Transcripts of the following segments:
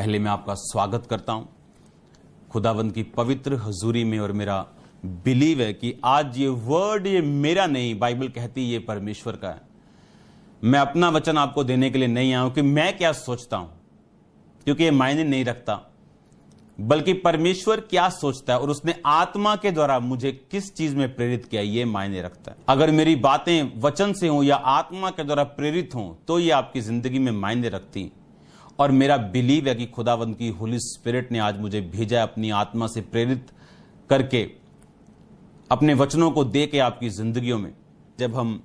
पहले मैं आपका स्वागत करता हूं खुदावंद की पवित्र हजूरी में। और मेरा बिलीव है कि आज ये वर्ड ये मेरा नहीं, बाइबल कहती ये परमेश्वर का है। मैं अपना वचन आपको देने के लिए नहीं आया हूं कि मैं क्या सोचता हूं, क्योंकि ये मायने नहीं रखता, बल्कि परमेश्वर क्या सोचता है और उसने आत्मा के द्वारा मुझे किस चीज में प्रेरित किया ये मायने रखता है। अगर मेरी बातें वचन से हों या आत्मा के द्वारा प्रेरित हों तो ये आपकी जिंदगी में मायने रखती। और मेरा बिलीव है कि खुदावंद की होली स्पिरिट ने आज मुझे भेजा है अपनी आत्मा से प्रेरित करके, अपने वचनों को दे के आपकी जिंदगियों में। जब हम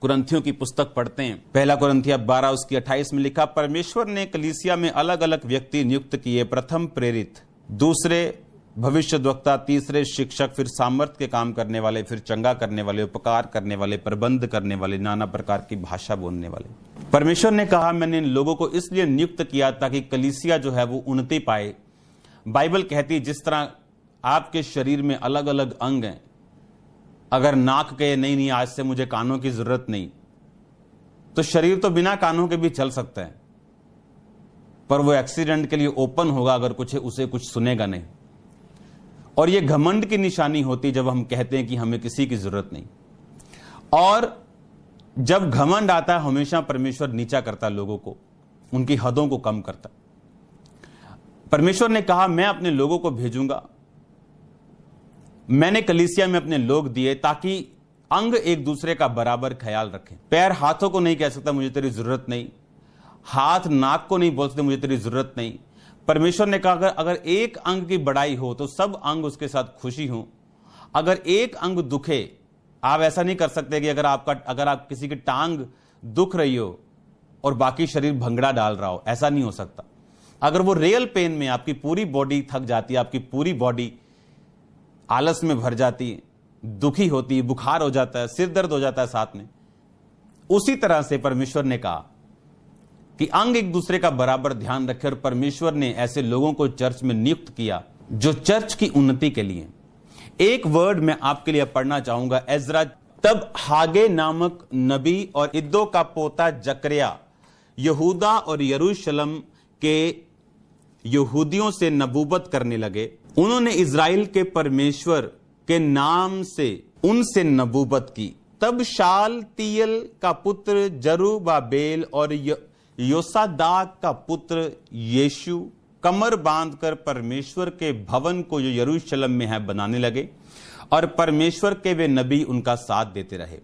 कुरंथियों की पुस्तक पढ़ते हैं, पहला कुरंथिया 12 उसकी 28 में लिखा, परमेश्वर ने कलीसिया में अलग अलग व्यक्ति नियुक्त किए, प्रथम प्रेरित, दूसरे भविष्यद्वक्ता, तीसरे शिक्षक, फिर सामर्थ के काम करने वाले, फिर चंगा करने वाले, उपकार करने वाले, प्रबंध करने वाले, नाना प्रकार की भाषा बोलने वाले। परमेश्वर ने कहा मैंने इन लोगों को इसलिए नियुक्त किया ताकि कलीसिया जो है वो उन्नति पाए। बाइबल कहती है जिस तरह आपके शरीर में अलग अलग अंग हैं, अगर नाक के नहीं आज से मुझे कानों की जरूरत नहीं, तो शरीर तो बिना कानों के भी चल सकता है, पर वो एक्सीडेंट के लिए ओपन होगा अगर उसे कुछ सुनेगा नहीं। और ये घमंड की निशानी होती जब हम कहते हैं कि हमें किसी की जरूरत नहीं। और जब घमंड आता है हमेशा परमेश्वर नीचा करता है लोगों को, उनकी हदों को कम करता। परमेश्वर ने कहा मैं अपने लोगों को भेजूंगा, मैंने कलीसिया में अपने लोग दिए ताकि अंग एक दूसरे का बराबर ख्याल रखें। पैर हाथों को नहीं कह सकता मुझे तेरी जरूरत नहीं, हाथ नाक को नहीं बोल सकते मुझे तेरी जरूरत नहीं। परमेश्वर ने कहा अगर एक अंग की बड़ाई हो तो सब अंग उसके साथ खुशी हो। अगर एक अंग दुखे, आप ऐसा नहीं कर सकते कि अगर आप किसी की टांग दुख रही हो और बाकी शरीर भंगड़ा डाल रहा हो, ऐसा नहीं हो सकता। अगर वो रियल पेन में आपकी पूरी बॉडी थक जाती है, आपकी पूरी बॉडी आलस में भर जाती है, दुखी होती है, बुखार हो जाता है, सिर दर्द हो जाता है साथ में, उसी तरह से परमेश्वर ने कहा कि अंग एक दूसरे का बराबर ध्यान रखे। और परमेश्वर ने ऐसे लोगों को चर्च में नियुक्त किया जो चर्च की उन्नति के लिए। एक वर्ड मैं आपके लिए पढ़ना चाहूंगा, एजरा। तब हागे नामक नबी और इद्दो का पोता जकरिया यहूदा और यरूशलेम के यहूदियों से नबूवत करने लगे। उन्होंने इज़राइल के परमेश्वर के नाम से उनसे नबूवत की। तब शालतियल का पुत्र जरुब्बाबेल और योसादाक का पुत्र यीशु कमर बांधकर परमेश्वर के भवन को जो यरूशलेम में है बनाने लगे, और परमेश्वर के वे नबी उनका साथ देते रहे।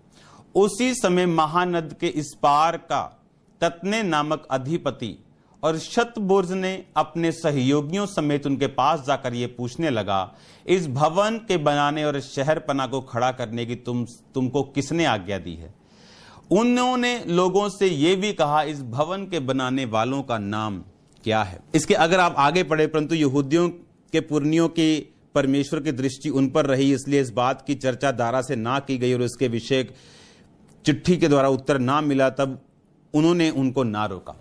उसी समय महानद के इस पार का तत्ने नामक अधिपति और शतबुर्ज ने अपने सहयोगियों समेत उनके पास जाकर ये पूछने लगा, इस भवन के बनाने और शहरपना को खड़ा करने की तुमको किसने आज्ञा दी है? उन्होंने लोगों से यह भी कहा, इस भवन के बनाने वालों का नाम क्या है? इसके अगर आप आगे पढ़े, परंतु यहूदियों के पुरनियों की परमेश्वर की दृष्टि उन पर रही, इसलिए इस बात की चर्चा दारा से ना की गई और इसके विषय चिट्ठी के द्वारा उत्तर ना मिला। तब उन्होंने उनको ना रोका।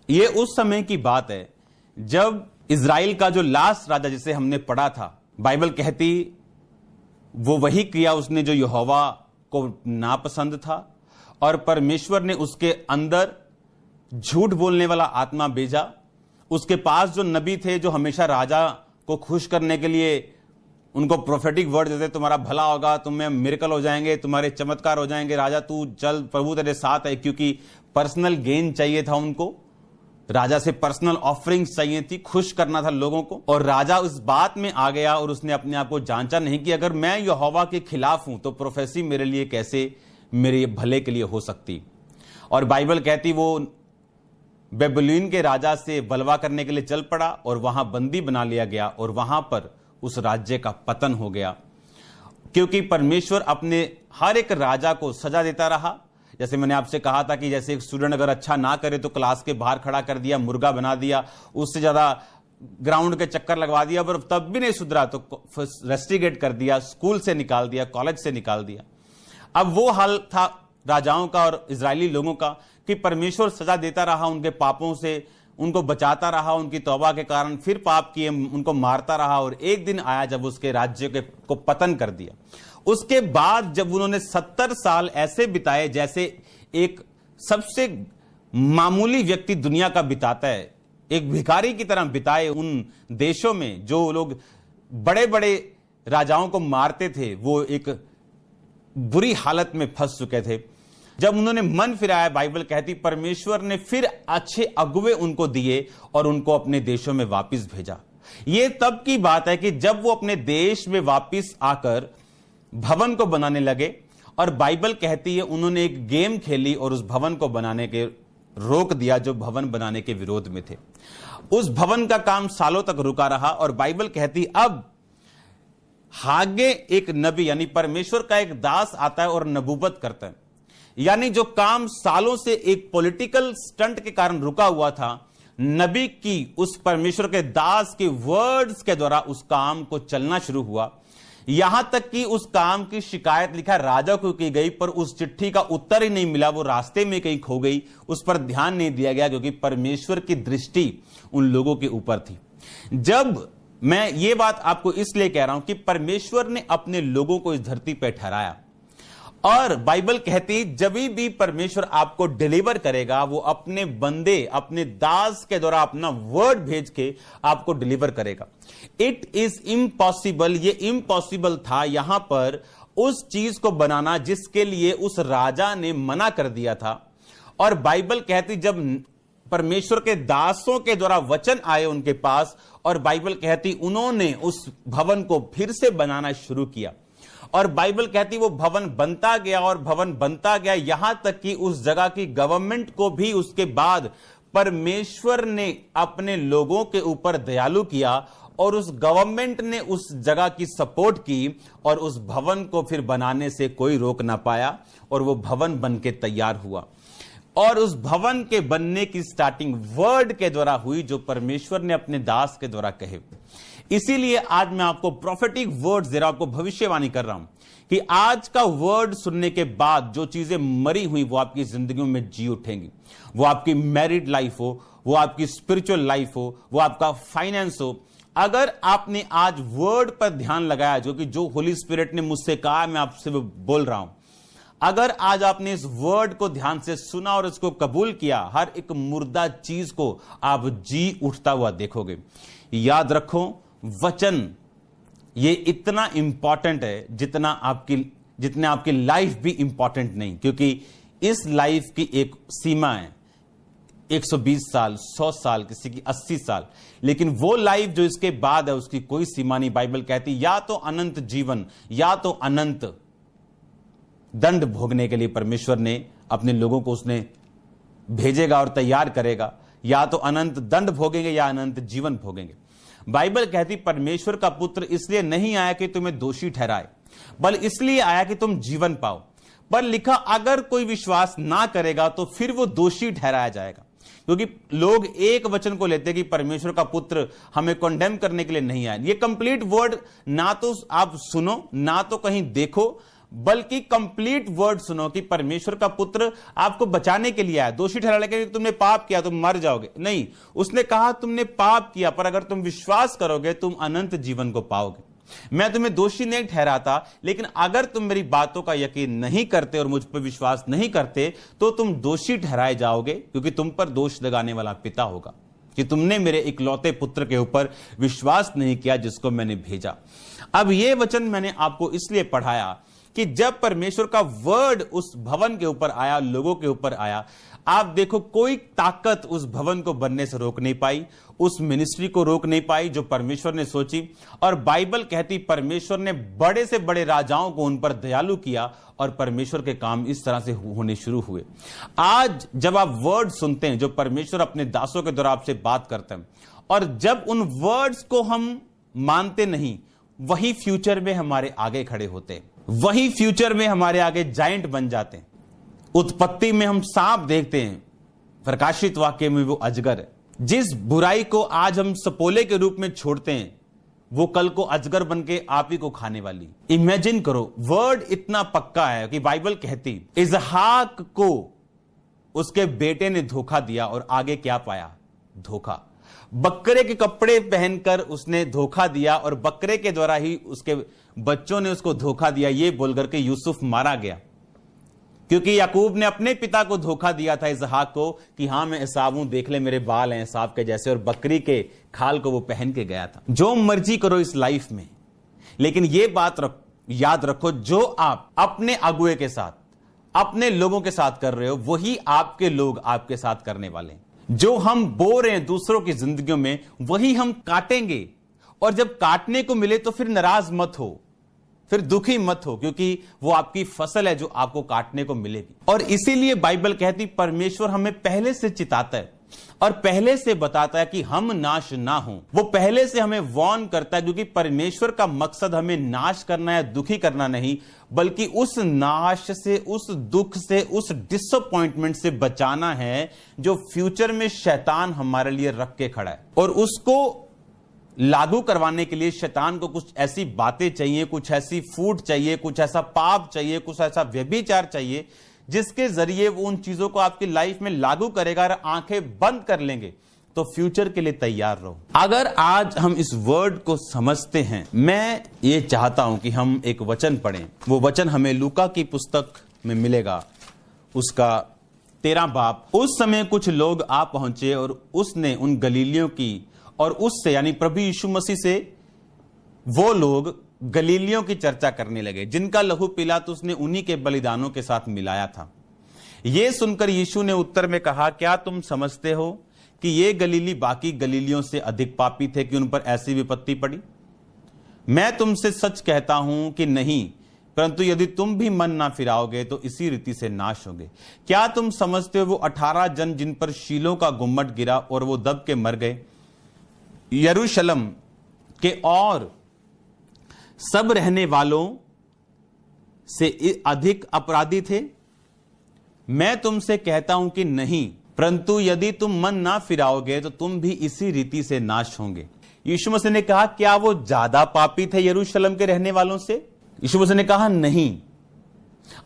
ये उस समय की बात है जब इज़राइल का जो लास्ट राजा जिसे हमने पढ़ा था, बाइबल कहती वो वही किया उसने जो यहोवा को नापसंद था, और परमेश्वर ने उसके अंदर झूठ बोलने वाला आत्मा भेजा। उसके पास जो नबी थे जो हमेशा राजा को खुश करने के लिए उनको प्रोफेटिक वर्ड देते, तुम्हारा भला होगा, तुम्हें मिरेकल हो जाएंगे, तुम्हारे चमत्कार हो जाएंगे, राजा तू चल, प्रभु तेरे साथ है। क्योंकि पर्सनल गेन चाहिए था उनको, राजा से पर्सनल ऑफरिंग्स चाहिए थी, खुश करना था लोगों को। और राजा उस बात में आ गया और उसने अपने आप को जांचा नहीं कि अगर मैं यहोवा के खिलाफ हूं तो प्रोफेसी मेरे लिए कैसे मेरे भले के लिए हो सकती। और बाइबल कहती वो बेबीलोन के राजा से बलवा करने के लिए चल पड़ा और वहां बंदी बना लिया गया और वहां पर उस राज्य का पतन हो गया, क्योंकि परमेश्वर अपने हर एक राजा को सजा देता रहा। जैसे मैंने आपसे कहा था कि जैसे एक स्टूडेंट अगर अच्छा ना करे तो क्लास के बाहर खड़ा कर दिया, मुर्गा बना दिया, उससे ज्यादा ग्राउंड के चक्कर लगवा दिया, पर तब भी नहीं सुधरा तो रेस्टिगेट कर दिया, स्कूल से निकाल दिया, कॉलेज से निकाल दिया। अब वो हाल था राजाओं का और इजरायली लोगों का कि परमेश्वर सजा देता रहा उनके पापों से, उनको बचाता रहा उनकी तौबा के कारण, फिर पाप किए उनको मारता रहा, और एक दिन आया जब उसके राज्य को पतन कर दिया। उसके बाद जब उन्होंने 70 साल ऐसे बिताए जैसे एक सबसे मामूली व्यक्ति दुनिया का बिताता है, एक भिखारी की तरह बिताए उन देशों में जो लोग बड़े बड़े राजाओं को मारते थे, वो एक बुरी हालत में फंस चुके थे। जब उन्होंने मन फिराया, बाइबल कहती परमेश्वर ने फिर अच्छे अगुवे उनको दिए और उनको अपने देशों में वापस भेजा। यह तब की बात है कि जब वो अपने देश में वापस आकर भवन को बनाने लगे, और बाइबल कहती है उन्होंने एक गेम खेली और उस भवन को बनाने के रोक दिया जो भवन बनाने के विरोध में थे। उस भवन का काम सालों तक रुका रहा, और बाइबल कहती अब हागे एक नबी यानी परमेश्वर का एक दास आता है और नबूवत करता है। यानी जो काम सालों से एक पॉलिटिकल स्टंट के कारण रुका हुआ था, नबी की उस परमेश्वर के दास के वर्ड्स के द्वारा उस काम को चलना शुरू हुआ। यहां तक कि उस काम की शिकायत लिखा राजा को की गई, पर उस चिट्ठी का उत्तर ही नहीं मिला, वो रास्ते में कहीं खो गई, उस पर ध्यान नहीं दिया गया, क्योंकि परमेश्वर की दृष्टि उन लोगों के ऊपर थी। जब मैं ये बात आपको इसलिए कह रहा हूं कि परमेश्वर ने अपने लोगों को इस धरती पर ठहराया, और बाइबल कहती जब भी परमेश्वर आपको डिलीवर करेगा, वो अपने बंदे, अपने दास के द्वारा अपना वर्ड भेज के आपको डिलीवर करेगा। इट इज इम्पॉसिबल, ये इम्पॉसिबल था यहां पर उस चीज को बनाना जिसके लिए उस राजा ने मना कर दिया था। और बाइबल कहती जब परमेश्वर के दासों के द्वारा वचन आए उनके पास, और बाइबल कहती उन्होंने उस भवन को फिर से बनाना शुरू किया, और बाइबल कहती वो भवन बनता गया और भवन बनता गया, यहां तक कि उस जगह की गवर्नमेंट को भी उसके बाद परमेश्वर ने अपने लोगों के ऊपर दयालु किया, और उस गवर्नमेंट ने उस जगह की सपोर्ट की, और उस भवन को फिर बनाने से कोई रोक ना पाया, और वो भवन बन के तैयार हुआ। और उस भवन के बनने की स्टार्टिंग वर्ड के द्वारा हुई, जो परमेश्वर ने अपने दास के द्वारा कहे। इसीलिए आज मैं आपको प्रोफेटिक वर्ड्स दे रहा हूं, आपको भविष्यवाणी कर रहा हूं कि आज का वर्ड सुनने के बाद जो चीजें मरी हुई वो आपकी जिंदगियों में जी उठेंगी। वो आपकी मैरिड लाइफ हो, वो आपकी स्पिरिचुअल लाइफ हो, वो आपका फाइनेंस हो। अगर आपने आज वर्ड पर ध्यान लगाया, जो होली स्पिरिट ने मुझसे कहा, मैं आपसे बोल रहा हूं, अगर आज आपने इस वर्ड को ध्यान से सुना और इसको कबूल किया, हर एक मुर्दा चीज को आप जी उठता हुआ देखोगे। याद रखो, वचन ये इतना इंपॉर्टेंट है जितना आपकी लाइफ भी इंपॉर्टेंट नहीं, क्योंकि इस लाइफ की एक सीमा है, 120 साल, 100 साल, किसी की 80 साल, लेकिन वो लाइफ जो इसके बाद है उसकी कोई सीमा नहीं। बाइबल कहती या तो अनंत जीवन या तो अनंत दंड भोगने के लिए परमेश्वर ने अपने लोगों को उसने भेजेगा और तैयार करेगा। या तो अनंत दंड भोगेंगे या अनंत जीवन भोगेंगे। बाइबल कहती परमेश्वर का पुत्र इसलिए नहीं आया कि तुम्हें दोषी ठहराए, बल्कि इसलिए आया कि तुम जीवन पाओ। पर लिखा अगर कोई विश्वास ना करेगा तो फिर वो दोषी ठहराया जाएगा, क्योंकि लोग एक वचन को लेते हैं कि परमेश्वर का पुत्र हमें कंडेम करने के लिए नहीं आया। ये कंप्लीट वर्ड ना तो आप सुनो, ना तो कहीं देखो, बल्कि कंप्लीट वर्ड सुनो कि परमेश्वर का पुत्र आपको बचाने के लिए आया। दोषी ठहराने के लिए तुमने पाप किया तुम मर जाओगे नहीं, उसने कहा तुमने पाप किया पर अगर तुम विश्वास करोगे तुम अनंत जीवन को पाओगे। मैं तुम्हें दोषी नहीं ठहराता, लेकिन अगर तुम मेरी बातों का यकीन नहीं करते और मुझ पर विश्वास नहीं करते तो तुम दोषी ठहराए जाओगे, क्योंकि तुम पर दोष लगाने वाला पिता होगा कि तुमने मेरे इकलौते पुत्र के ऊपर विश्वास नहीं किया जिसको मैंने भेजा। अब यह वचन मैंने आपको इसलिए पढ़ाया कि जब परमेश्वर का वर्ड उस भवन के ऊपर आया, लोगों के ऊपर आया, आप देखो कोई ताकत उस भवन को बनने से रोक नहीं पाई, उस मिनिस्ट्री को रोक नहीं पाई जो परमेश्वर ने सोची। और बाइबल कहती परमेश्वर ने बड़े से बड़े राजाओं को उन पर दयालु किया और परमेश्वर के काम इस तरह से होने शुरू हुए। आज जब आप वर्ड सुनते हैं जो परमेश्वर अपने दासों के द्वारा आपसे बात करते हैं, और जब उन वर्ड्स को हम मानते नहीं, वही फ्यूचर में हमारे आगे खड़े होते हैं, वही फ्यूचर में हमारे आगे जाइंट बन जाते हैं। उत्पत्ति में हम सांप देखते हैं, प्रकाशित वाक्य में वो अजगर है। जिस बुराई को आज हम सपोले के रूप में छोड़ते हैं वो कल को अजगर बन के आप ही को खाने वाली। इमेजिन करो, वर्ड इतना पक्का है कि बाइबल कहती इसहाक को उसके बेटे ने धोखा दिया और आगे क्या पाया? धोखा। बकरे के कपड़े पहनकर उसने धोखा दिया और बकरे के द्वारा ही उसके बच्चों ने उसको धोखा दिया, ये बोलकर के यूसुफ मारा गया। क्योंकि याकूब ने अपने पिता को धोखा दिया था इसहाक को कि हां मैं एसाव हूं, देख ले मेरे बाल हैं एसाव के जैसे, और बकरी के खाल को वो पहन के गया था। जो मर्जी करो इस लाइफ में, लेकिन ये बात याद रखो, जो आप अपने अगुए के साथ, अपने लोगों के साथ कर रहे हो, वही आपके लोग आपके साथ करने वाले हैं। जो हम बो रहे हैं दूसरों की जिंदगियों में, वही हम काटेंगे। और जब काटने को मिले तो फिर नाराज मत हो, फिर दुखी मत हो, क्योंकि वो आपकी फसल है जो आपको काटने को मिलेगी। और इसीलिए बाइबल कहती परमेश्वर हमें पहले से चिताता है और पहले से बताता है कि हम नाश ना हो। वो पहले से हमें वार्न करता है, क्योंकि परमेश्वर का मकसद हमें नाश करना है, दुखी करना नहीं, बल्कि उस नाश से, उस दुख से, उस डिसअपॉइंटमेंट से बचाना है जो फ्यूचर में शैतान हमारे लिए रख के खड़ा है। और उसको लागू करवाने के लिए शैतान को कुछ ऐसी बातें चाहिए, कुछ ऐसी फूट चाहिए, कुछ ऐसा पाप चाहिए, कुछ ऐसा व्यभिचार चाहिए, जिसके जरिए वो उन चीजों को आपकी लाइफ में लागू करेगा। और आंखें बंद कर लेंगे तो फ्यूचर के लिए तैयार रहो। अगर आज हम इस वर्ड को समझते हैं, मैं ये चाहता हूं कि हम एक वचन पढ़ें। वो वचन हमें लूका की पुस्तक में मिलेगा, उसका 13 बाब। उस समय कुछ लोग आ पहुंचे और उसने उन गलीलियों की, और उससे यानी प्रभु यीशु मसीह से वो लोग गलीलियों की चर्चा करने लगे जिनका लहू पिलातुस ने उन्हीं के बलिदानों के साथ मिलाया था। यह सुनकर यीशु ने उत्तर में कहा, क्या तुम समझते हो कि ये गलीली बाकी गलीलियों से अधिक पापी थे कि उन पर ऐसी विपत्ति पड़ी? मैं तुमसे सच कहता हूं कि नहीं, परंतु यदि तुम भी मन ना फिराओगे तो इसी रीति से नाश होगे। क्या तुम समझते हो वो 18 जन जिन पर शीलों का गुम्मट गिरा और वो दब के मर गए, यरूशलेम के और सब रहने वालों से अधिक अपराधी थे? मैं तुमसे कहता हूं कि नहीं, परंतु यदि तुम मन ना फिराओगे तो तुम भी इसी रीति से नाश होंगे। यीशु मसीह ने कहा, क्या वो ज्यादा पापी थे यरूशलेम के रहने वालों से? यीशु मसीह ने कहा, नहीं,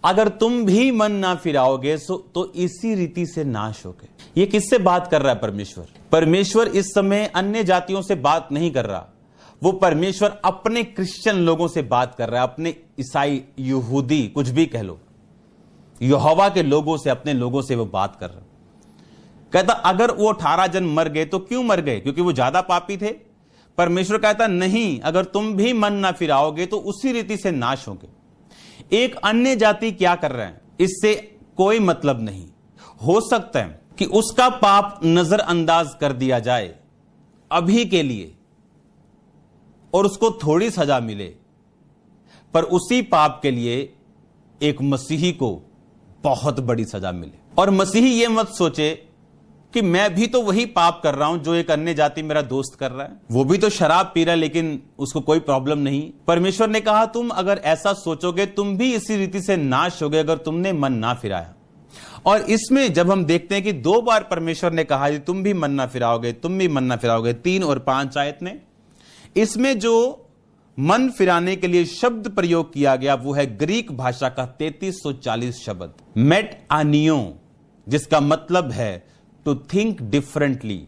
अगर तुम भी मन ना फिराओगे तो इसी रीति से नाश होगे। ये किससे बात कर रहा है परमेश्वर? परमेश्वर इस समय अन्य जातियों से बात नहीं कर रहा, वो परमेश्वर अपने क्रिश्चियन लोगों से बात कर रहा है, अपने ईसाई, यहूदी, कुछ भी कह लो, यहोवा के लोगों से, अपने लोगों से वो बात कर रहा है। कहता अगर वो 18 जन मर गए तो क्यों मर गए? क्योंकि वो ज्यादा पापी थे? परमेश्वर कहता नहीं, अगर तुम भी मन ना फिराओगे तो उसी रीति से नाश होगे। एक अन्य जाति क्या कर रहे हैं इससे कोई मतलब नहीं। हो सकता है कि उसका पाप नजरअंदाज कर दिया जाए अभी के लिए और उसको थोड़ी सजा मिले, पर उसी पाप के लिए एक मसीही को बहुत बड़ी सजा मिले। और मसीही ये मत सोचे कि मैं भी तो वही पाप कर रहा हूं जो एक अन्य जाति मेरा दोस्त कर रहा है, वो भी तो शराब पी रहा है लेकिन उसको कोई प्रॉब्लम नहीं। परमेश्वर ने कहा तुम अगर ऐसा सोचोगे तुम भी इसी रीति से नाश होगे अगर तुमने मन ना फिराया। और इसमें जब हम देखते हैं कि 2 बार परमेश्वर ने कहा तुम भी मन ना फिराओगे, तुम भी मन ना फिराओगे, 3 और 5 आयत में, इसमें जो मन फिराने के लिए शब्द प्रयोग किया गया वो है ग्रीक भाषा का 3340 शब्द मेट आनियो, जिसका मतलब है to think differently,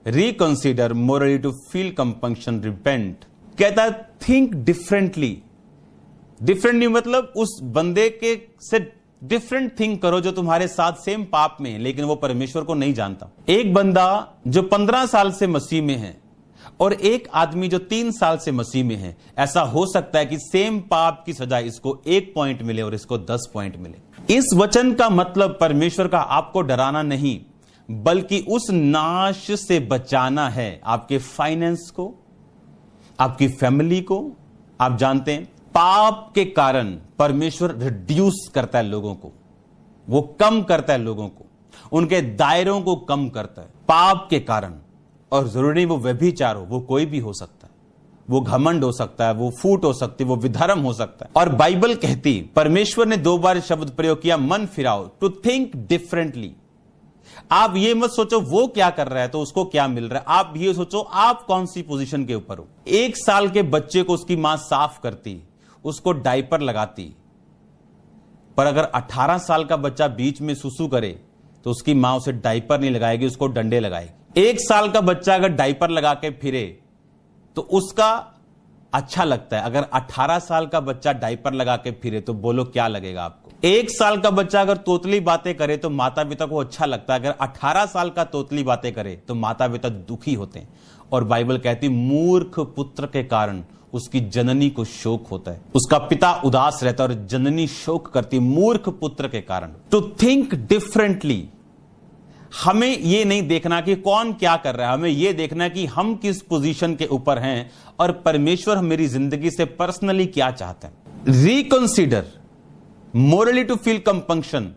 reconsider, morally, to feel compunction, repent. कहता है थिंक डिफरेंटली। डिफरेंटली मतलब उस बंदे के से डिफरेंट थिंक करो जो तुम्हारे साथ सेम पाप में है लेकिन वो परमेश्वर को नहीं जानता। एक बंदा जो 15 साल से मसीह में है और एक आदमी जो 3 साल से मसीह में है, ऐसा हो सकता है कि सेम पाप की सजा इसको 1 पॉइंट मिले और इसको 10 पॉइंट मिले। इस वचन का मतलब परमेश्वर का आपको डराना नहीं बल्कि उस नाश से बचाना है आपके फाइनेंस को, आपकी फैमिली को। आप जानते हैं पाप के कारण परमेश्वर रिड्यूस करता है लोगों को, वो कम करता है लोगों को, उनके दायरों को कम करता है पाप के कारण। और जरूरी नहीं वो व्यभिचार हो, वो कोई भी हो सकता है, वो घमंड हो सकता है, वो फूट हो सकती है, वो विधर्म हो सकता है। और बाइबल कहती, परमेश्वर ने 2 बार शब्द प्रयोग किया मन फिराओ, टू थिंक डिफरेंटली। आप ये मत सोचो वो क्या कर रहा है तो उसको क्या मिल रहा है, आप ये सोचो आप कौन सी पोजीशन के ऊपर हो। 1 साल के बच्चे को उसकी मां साफ करती, उसको डायपर लगाती, पर अगर 18 साल का बच्चा बीच में सुसु करे तो उसकी मां उसे डायपर नहीं लगाएगी, उसको डंडे लगाएगी। 1 साल का बच्चा अगर डायपर लगा के फिरे तो उसका अच्छा लगता है। अगर 18 साल का बच्चा डायपर लगा के फिरे तो बोलो क्या लगेगा आपको। 1 साल का बच्चा अगर तोतली बातें करे तो माता पिता को अच्छा लगता है। अगर 18 साल का तोतली बातें करे तो माता पिता दुखी होते हैं। और बाइबल कहती मूर्ख पुत्र के कारण उसकी जननी को शोक होता है, उसका पिता उदास रहता है और जननी शोक करती है मूर्ख पुत्र के कारण। टू थिंक डिफरेंटली, हमें यह नहीं देखना कि कौन क्या कर रहा है, हमें यह देखना कि हम किस पोजीशन के ऊपर हैं और परमेश्वर मेरी जिंदगी से पर्सनली क्या चाहते हैं। Reconsider morally to feel compunction.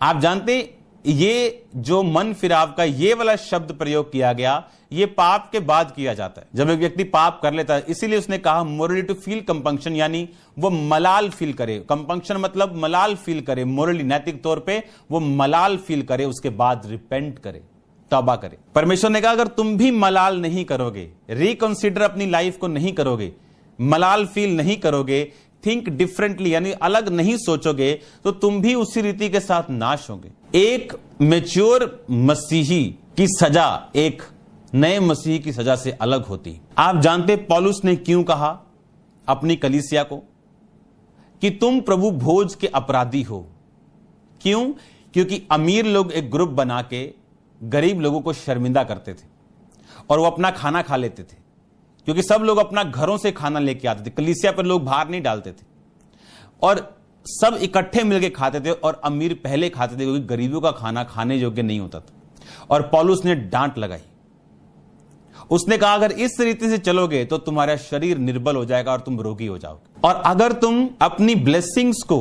आप जानते ये जो मन फिराव का ये वाला शब्द प्रयोग किया गया, ये पाप के बाद किया जाता है, जब एक व्यक्ति पाप कर लेता है। इसीलिए उसने कहा मोरली टू फील कंपंक्शन, यानी वो मलाल फील करे। कंपंक्शन मतलब मलाल फील करे, मोरली नैतिक तौर पे वो मलाल फील करे, उसके बाद रिपेंट करे, तौबा करे। परमेश्वर ने कहा अगर तुम भी मलाल नहीं करोगे, रिकंसीडर अपनी लाइफ को नहीं करोगे, मलाल फील नहीं करोगे, थिंक डिफरेंटली यानी अलग नहीं सोचोगे, तो तुम भी उसी रीति के साथ नाश होगे। एक मैच्योर मसीही की सजा एक नए मसीही की सजा से अलग होती। आप जानते पौलुस ने क्यों कहा अपनी कलीसिया को कि तुम प्रभु भोज के अपराधी हो? क्यों? क्योंकि अमीर लोग एक ग्रुप बना के गरीब लोगों को शर्मिंदा करते थे और वो अपना खाना खा लेते थे, क्योंकि सब लोग अपना घरों से खाना लेके आते थे। कलीसिया पर लोग बाहर नहीं डालते थे और सब इकट्ठे मिलके खाते थे और अमीर पहले खाते थे, क्योंकि गरीबों का खाना खाने योग्य नहीं होता था। और पौलुस ने डांट लगाई, उसने कहा अगर इस रीति से चलोगे तो तुम्हारा शरीर निर्बल हो जाएगा और तुम रोगी हो जाओगे। और अगर तुम अपनी ब्लेसिंग्स को,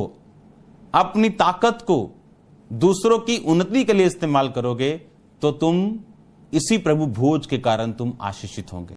अपनी ताकत को दूसरों की उन्नति के लिए इस्तेमाल करोगे तो तुम इसी प्रभु भोज के कारण तुम आशीषित होंगे।